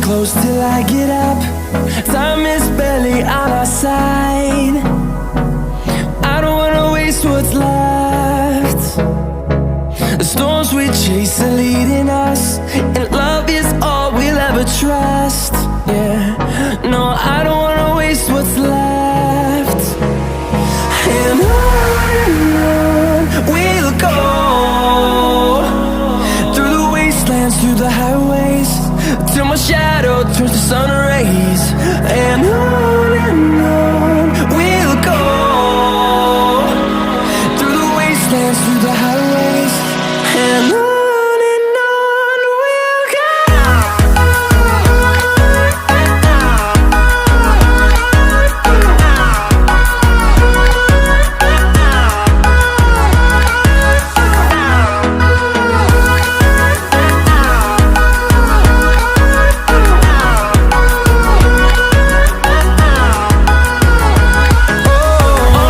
close till I get up. Time is barely on our side. I don't wanna waste what's left. The storms we chase are leading us, and love is all we'll ever trust. Yeah, no, I don't wanna waste what's left. And on we'll go, through the wastelands, through the highways, till my shadow turns to sun rays. And